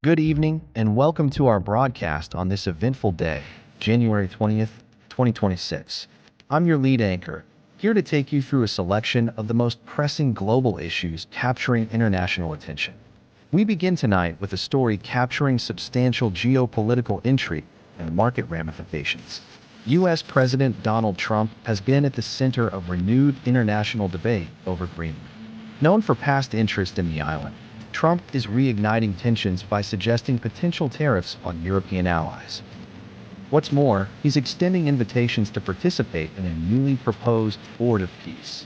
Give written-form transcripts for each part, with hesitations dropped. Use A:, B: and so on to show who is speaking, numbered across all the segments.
A: Good evening, and welcome to our broadcast on this eventful day, January 20th, 2026. I'm your lead anchor, here to take you through a selection of the most pressing global issues capturing international attention. We begin tonight with a story capturing substantial geopolitical intrigue and market ramifications. U.S. President Donald Trump has been at the center of renewed international debate over Greenland. Known for past interest in the island, Trump is reigniting tensions by suggesting potential tariffs on European allies. What's more, he's extending invitations to participate in a newly proposed Board of Peace.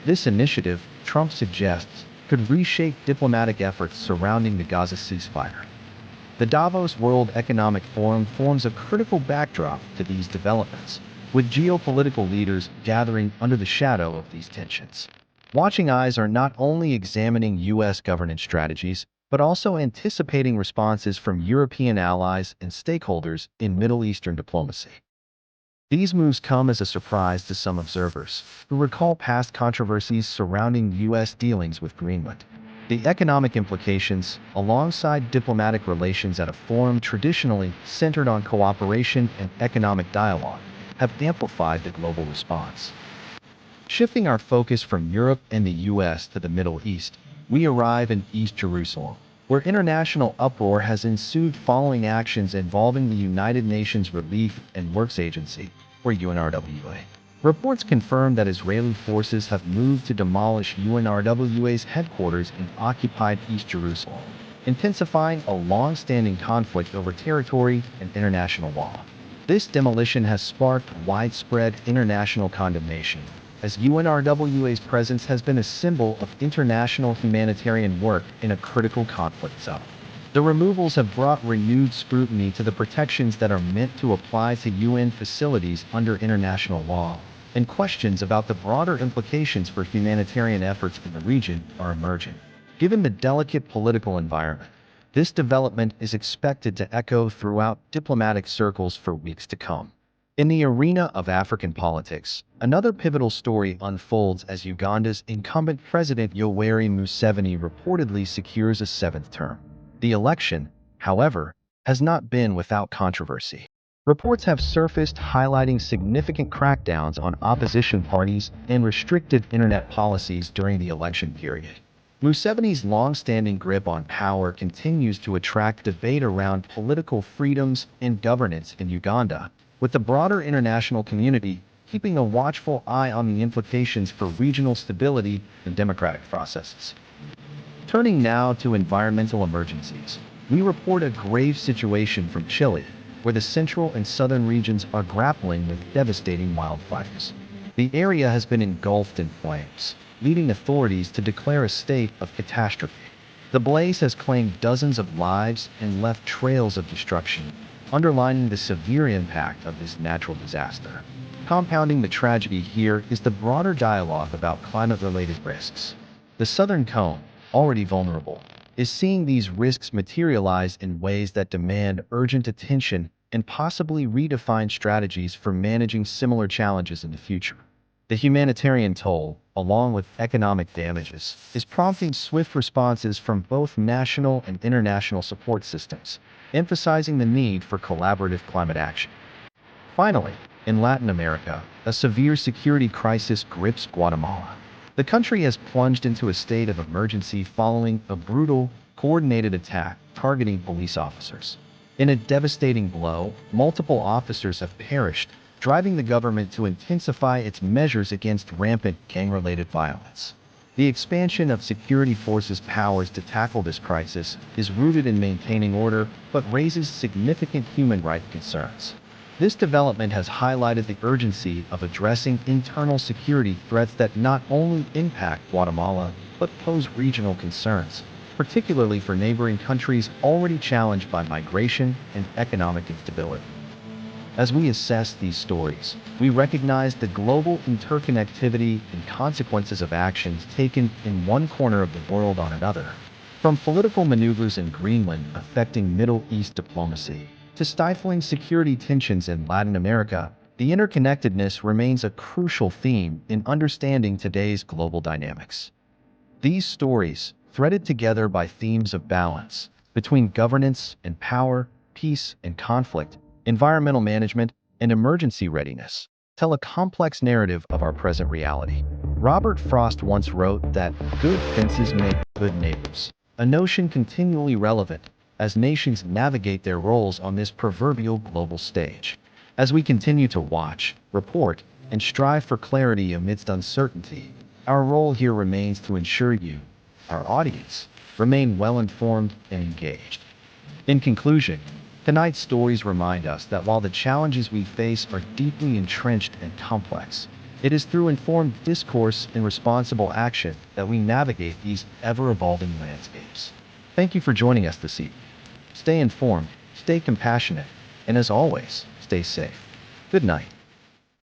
A: This initiative, Trump suggests, could reshape diplomatic efforts surrounding the Gaza ceasefire. The Davos World Economic Forum forms a critical backdrop to these developments, with geopolitical leaders gathering under the shadow of these tensions. Watching eyes are not only examining U.S. governance strategies, but also anticipating responses from European allies and stakeholders in Middle Eastern diplomacy. These moves come as a surprise to some observers, who recall past controversies surrounding U.S. dealings with Greenland. The economic implications, alongside diplomatic relations at a forum traditionally centered on cooperation and economic dialogue, have amplified the global response. Shifting our focus from Europe and the U.S. to the Middle East, we arrive in East Jerusalem, where international uproar has ensued following actions involving the United Nations Relief and Works Agency, or UNRWA. Reports confirm that Israeli forces have moved to demolish UNRWA's headquarters in occupied East Jerusalem, intensifying a long-standing conflict over territory and international law. This demolition has sparked widespread international condemnation, as UNRWA's presence has been a symbol of international humanitarian work in a critical conflict zone. The removals have brought renewed scrutiny to the protections that are meant to apply to UN facilities under international law, and questions about the broader implications for humanitarian efforts in the region are emerging. Given the delicate political environment, this development is expected to echo throughout diplomatic circles for weeks to come. In the arena of African politics, another pivotal story unfolds as Uganda's incumbent President Yoweri Museveni reportedly secures a seventh term. The election, however, has not been without controversy. Reports have surfaced highlighting significant crackdowns on opposition parties and restrictive internet policies during the election period. Museveni's long-standing grip on power continues to attract debate around political freedoms and governance in Uganda, with the broader international community keeping a watchful eye on the implications for regional stability and democratic processes. Turning now to environmental emergencies, we report a grave situation from Chile, where the central and southern regions are grappling with devastating wildfires. The area has been engulfed in flames, leading authorities to declare a state of catastrophe. The blaze has claimed dozens of lives and left trails of destruction, underlining the severe impact of this natural disaster. Compounding the tragedy here is the broader dialogue about climate-related risks. The southern cone, already vulnerable, is seeing these risks materialize in ways that demand urgent attention and possibly redefine strategies for managing similar challenges in the future. The humanitarian toll, along with economic damages, is prompting swift responses from both national and international support systems, emphasizing the need for collaborative climate action. Finally, in Latin America, a severe security crisis grips Guatemala. The country has plunged into a state of emergency following a brutal, coordinated attack targeting police officers. In a devastating blow, multiple officers have perished, driving the government to intensify its measures against rampant gang-related violence. The expansion of security forces' powers to tackle this crisis is rooted in maintaining order, but raises significant human rights concerns. This development has highlighted the urgency of addressing internal security threats that not only impact Guatemala, but pose regional concerns, particularly for neighboring countries already challenged by migration and economic instability. As we assess these stories, we recognize the global interconnectivity and consequences of actions taken in one corner of the world on another. From political maneuvers in Greenland affecting Middle East diplomacy, to stifling security tensions in Latin America, the interconnectedness remains a crucial theme in understanding today's global dynamics. These stories, threaded together by themes of balance, between governance and power, peace and conflict, environmental management and emergency readiness, tell a complex narrative of our present reality. Robert Frost once wrote that good fences make good neighbors, a notion continually relevant as nations navigate their roles on this proverbial global stage. As we continue to watch, report, and strive for clarity amidst uncertainty, our role here remains to ensure you, our audience, remain well-informed and engaged. In conclusion, tonight's stories remind us that while the challenges we face are deeply entrenched and complex, it is through informed discourse and responsible action that we navigate these ever-evolving landscapes. Thank you for joining us this evening. Stay informed, stay compassionate, and as always, stay safe. Good night.